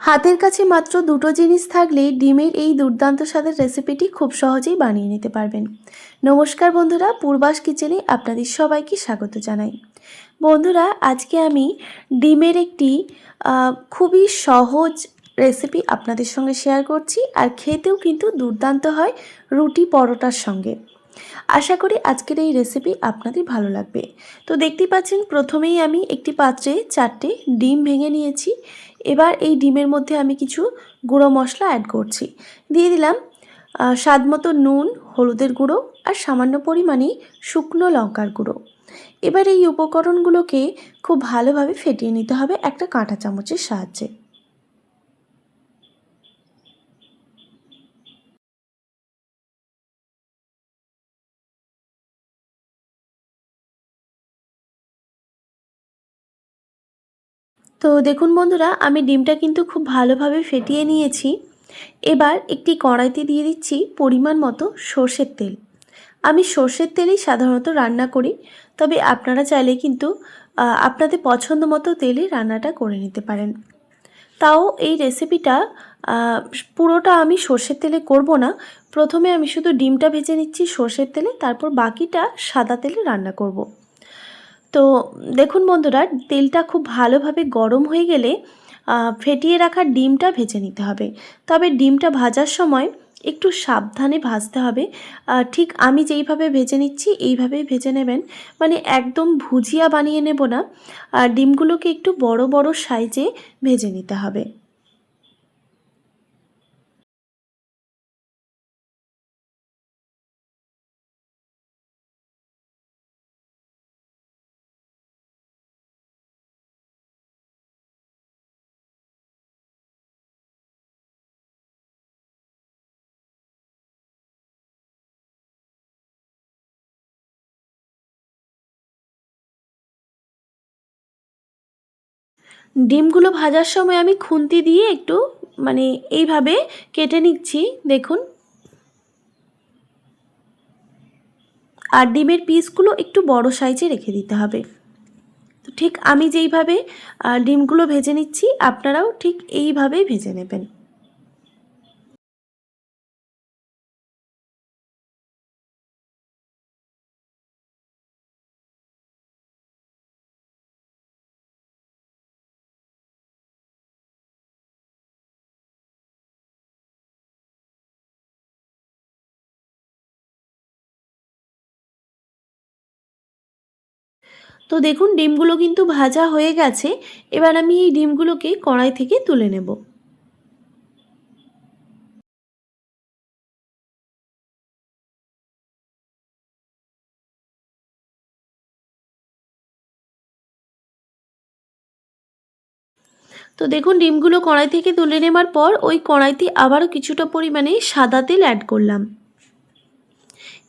হাতের কাছে মাত্র দুটো জিনিস থাকলেই ডিমের এই দুর্দান্ত স্বাদের রেসিপিটি খুব সহজেই বানিয়ে নিতে পারবেন। নমস্কার বন্ধুরা, পূর্বাস কিচেনে আপনাদের সবাইকে স্বাগত জানাই। বন্ধুরা, আজকে আমি ডিমের একটি খুবই সহজ রেসিপি আপনাদের সঙ্গে শেয়ার করছি, আর খেতেও কিন্তু দুর্দান্ত হয় রুটি পরোটার সঙ্গে। আশা করি আজকের এই রেসিপি আপনাদের ভালো লাগবে। তো দেখতেই পাচ্ছেন, প্রথমেই আমি একটি পাত্রে 4টে ডিম ভেঙে নিয়েছি। এবার এই ডিমের মধ্যে আমি কিছু গুঁড়ো মশলা অ্যাড করছি। দিয়ে দিলাম স্বাদ মতো নুন, হলুদের গুঁড়ো আর সামান্য পরিমাণে শুকনো লঙ্কার গুঁড়ো। এবার এই উপকরণগুলোকে খুব ভালোভাবে ফেটিয়ে নিতে হবে একটা কাঁটা চামচের সাহায্যে। তো দেখুন বন্ধুরা, আমি ডিমটা কিন্তু খুব ভালোভাবে ফেটিয়ে নিয়েছি। এবার একটি কড়াইতে দিয়ে দিচ্ছি পরিমাণ মতো সর্ষের তেল। আমি সর্ষের তেলেই সাধারণত রান্না করি, তবে আপনারা চাইলে কিন্তু আপনাদের পছন্দ মতো তেলে রান্নাটা করে নিতে পারেন। তাও এই রেসিপিটা পুরোটা আমি সর্ষের তেলে করব না। প্রথমে আমি শুধু ডিমটা ভেজে নিচ্ছি সর্ষের তেলে, তারপর বাকিটা সাদা তেলে রান্না করব। তো দেখুন বন্ধুরা, তেলটা খুব ভালোভাবে গরম হয়ে গেলে ফেটিয়ে রাখা ডিমটা ভেজে নিতে হবে। তবে ডিমটা ভাজার সময় একটু সাবধানে ভাজতে হবে। ঠিক আমি যেইভাবে ভেজে নিচ্ছি এইভাবেই ভেজে নেবেন, মানে একদম ভুজিয়া বানিয়ে নেব না। ডিমগুলোকে একটু বড় বড় সাইজে ভেজে নিতে হবে। ডিমগুলো ভাজার সময় আমি খুন্তি দিয়ে একটু মানে এইভাবে কেটে নিচ্ছি, দেখুন। আর ডিমের পিসগুলো একটু বড় সাইজে রেখে দিতে হবে। তো ঠিক আমি যেইভাবে ডিমগুলো ভেজে নিচ্ছি, আপনারাও ঠিক এইভাবেই ভেজে নেবেন। তো দেখুন, ডিমগুলো কিন্তু ভাজা হয়ে গেছে। এবার আমি এই ডিমগুলোকে কড়াই থেকে তুলে নেব। তো দেখুন, ডিমগুলো কড়াই থেকে তুলে নেবার পর ওই কড়াইতে আবারও কিছুটা পরিমাণে সাদা তেল অ্যাড করলাম।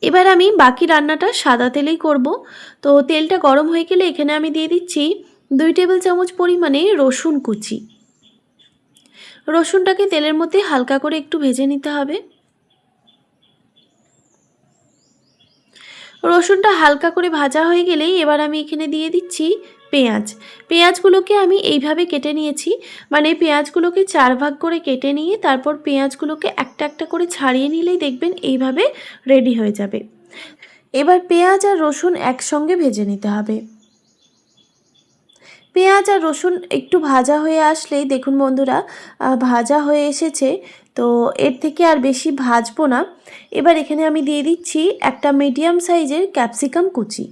এবার আমি বাকি রান্নাটা সাদা তেলেই করব। তো তেলটা গরম হয়ে গেলে এখানে আমি দিয়ে দিচ্ছি 2 টেবিল চামচ পরিমাণে রসুন কুচি। রসুনটাকে তেলের মধ্যে হালকা করে একটু ভেজে নিতে হবে। রসুনটা হালকা করে ভাজা হয়ে গেলেই এবার আমি এখানে দিয়ে দিচ্ছি পেঁয়াজ। পেঁয়াজগুলোকে আমি এইভাবে কেটে নিয়েছি, মানে পেঁয়াজগুলোকে 4 ভাগ করে কেটে নিয়ে তারপর পেঁয়াজগুলোকে একটা একটা করে ছাড়িয়ে নিলেই দেখবেন এইভাবে রেডি হয়ে যাবে। এবার পেঁয়াজ আর রসুন একসঙ্গে ভেজে নিতে হবে। পেঁয়াজ আর রসুন একটু ভাজা হয়ে আসলেই দেখুন বন্ধুরা, ভাজা হয়ে এসেছে। তো এর থেকে আর বেশি ভাজবো না। এবার এখানে আমি দিয়ে দিচ্ছি একটা মিডিয়াম সাইজের ক্যাপসিকাম কুচি।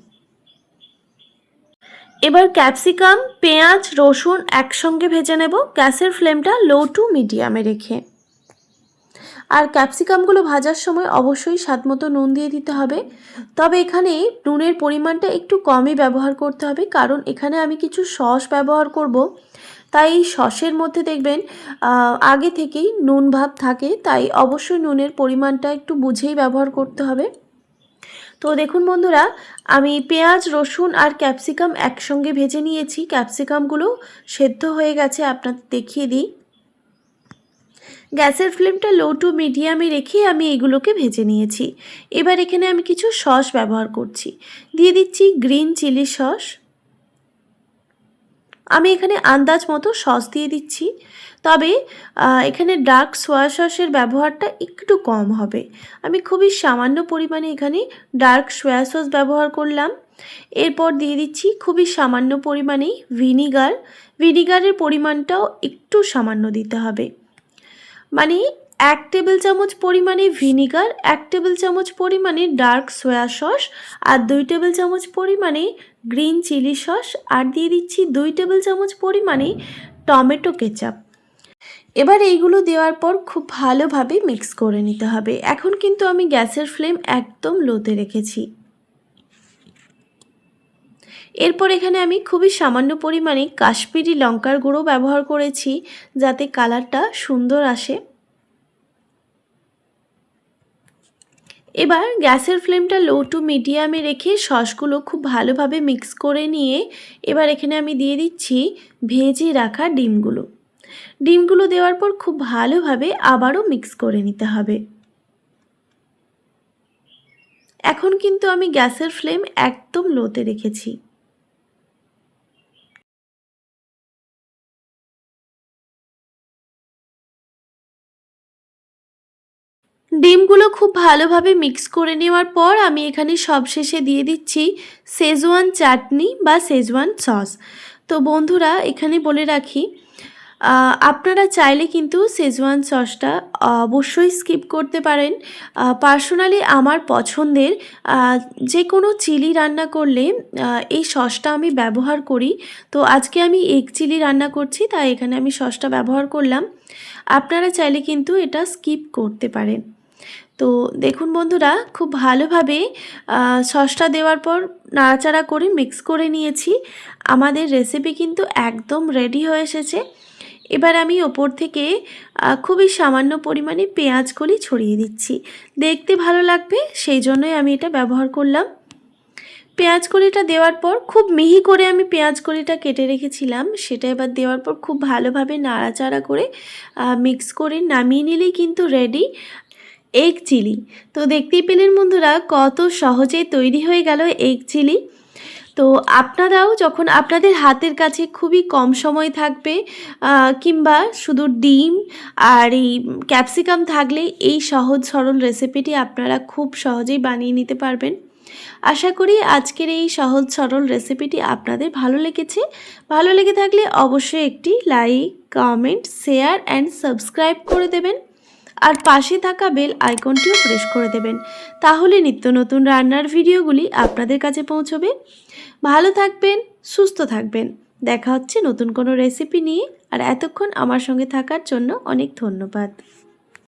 এবার ক্যাপসিকাম, পেঁয়াজ, রসুন একসঙ্গে ভেজে নেব গ্যাসের ফ্লেমটা লো টু মিডিয়ামে রেখে। আর ক্যাপসিকামগুলো ভাজার সময় অবশ্যই স্বাদমতো নুন দিয়ে দিতে হবে। তবে এখানে নুনের পরিমাণটা একটু কমই ব্যবহার করতে হবে, কারণ এখানে আমি কিছু সস ব্যবহার করব। তাই এই সসের মধ্যে দেখবেন আগে থেকেই নুন ভাব থাকে, তাই অবশ্যই নুনের পরিমাণটা একটু বুঝেই ব্যবহার করতে হবে। তো দেখুন বন্ধুরা, আমি পেঁয়াজ, রসুন আর ক্যাপসিকাম একসঙ্গে ভেজে নিয়েছি। ক্যাপসিকামগুলো সেদ্ধ হয়ে গেছে, আপনাদের দেখিয়ে দিই। গ্যাসের ফ্লেমটা লো টু মিডিয়ামে রেখে আমি এগুলোকে ভেজে নিয়েছি। এবার এখানে আমি কিছু সস ব্যবহার করছি। দিয়ে দিচ্ছি গ্রিন চিলি সস, আমি এখানে আন্দাজ মতো সস দিয়ে দিচ্ছি, তবে এখানে ডার্ক সোয়া সসের ব্যবহারটা একটু কম হবে। আমি খুবই সামান্য পরিমাণে এখানে ডার্ক সোয়া সস ব্যবহার করলাম। এরপর দিয়ে দিচ্ছি খুবই সামান্য পরিমাণেই ভিনিগার। ভিনিগারের পরিমাণটাও একটু সামান্য দিতে হবে, মানে 1 টেবিল চামচ পরিমাণে ভিনিগার, 1 টেবিল চামচ পরিমাণে ডার্ক সোয়া সস, আর 2 টেবিল চামচ পরিমাণে গ্রিন চিলি সস, আর দিয়ে দিচ্ছি 2 টেবিল চামচ পরিমাণে টমেটো কেচাপ। এবার এইগুলো দেওয়ার পর খুব ভালোভাবে মিক্স করে নিতে হবে। এখন কিন্তু আমি গ্যাসের ফ্লেম একদম লোতে রেখেছি। এরপর এখানে আমি খুবই সামান্য পরিমাণে কাশ্মীরি লঙ্কার গুঁড়ো ব্যবহার করেছি, যাতে কালারটা সুন্দর আসে। এবার গ্যাসের ফ্লেমটা লো টু মিডিয়ামে রেখে সসগুলো খুব ভালোভাবে মিক্স করে নিয়ে এবার এখানে আমি দিয়ে দিচ্ছি ভেজে রাখা ডিমগুলো। ডিমগুলো দেওয়ার পর খুব ভালোভাবে আবারও মিক্স করে নিতে হবে। এখন কিন্তু আমি গ্যাসের ফ্লেম একদম লোতে রেখেছি। ডিমগুলো খুব ভালোভাবে মিক্স করে নেওয়ার পর আমি এখানে সবশেষে দিয়ে দিচ্ছি শেজওয়ান চাটনি বা শেজওয়ান সস। তো বন্ধুরা এখানে বলে রাখি, আপনারা চাইলে কিন্তু শেজওয়ান সসটা অবশ্যই স্কিপ করতে পারেন। পার্সোনালি আমার পছন্দের যে কোনো চিলি রান্না করলে এই সসটা আমি ব্যবহার করি। তো আজকে আমি এগ চিলি রান্না করছি, তাই এখানে আমি সসটা ব্যবহার করলাম। আপনারা চাইলে কিন্তু এটা স্কিপ করতে পারেন। তো দেখুন বন্ধুরা, খুব ভালোভাবে সসটা দেওয়ার পর নাড়াচাড়া করে মিক্স করে নিয়েছি। আমাদের রেসিপি কিন্তু একদম রেডি হয়ে এসেছে। এবার আমি ওপর থেকে খুবই সামান্য পরিমাণে পেঁয়াজ কলি ছড়িয়ে দিচ্ছি। দেখতে ভালো লাগবে সেই জন্যই আমি এটা ব্যবহার করলাম। পেঁয়াজ কলিটা দেওয়ার পর খুব মিহি করে আমি পেঁয়াজ কলিটা কেটে রেখেছিলাম, সেটা এবার দেওয়ার পর খুব ভালোভাবে নাড়াচাড়া করে মিক্স করে নামিয়ে নিলেই কিন্তু রেডি এগ চিলি। তো দেখতেই পেলেন বন্ধুরা, কত সহজে তৈরি হয়ে গেল এগ চিলি। তো আপনারাও যখন আপনাদের হাতের কাছে খুবই কম সময় থাকবে, কিংবা শুধু ডিম আর এই ক্যাপসিকাম থাকলে এই সহজ সরল রেসিপিটি আপনারা খুব সহজেই বানিয়ে নিতে পারবেন। আশা করি আজকের এই সহজ সরল রেসিপিটি আপনাদের ভালো লেগেছে। ভালো লেগে থাকলে অবশ্যই একটি like, comment, share and subscribe করে দেবেন, আর পাশে থাকা বেল আইকনটিও প্রেস করে দেবেন। তাহলে নিত্য নতুন রান্নার ভিডিওগুলি আপনাদের কাছে পৌঁছবে। ভালো থাকবেন, সুস্থ থাকবেন। দেখা হচ্ছে নতুন কোনো রেসিপি নিয়ে। আর এতক্ষণ আমার সঙ্গে থাকার জন্য অনেক ধন্যবাদ।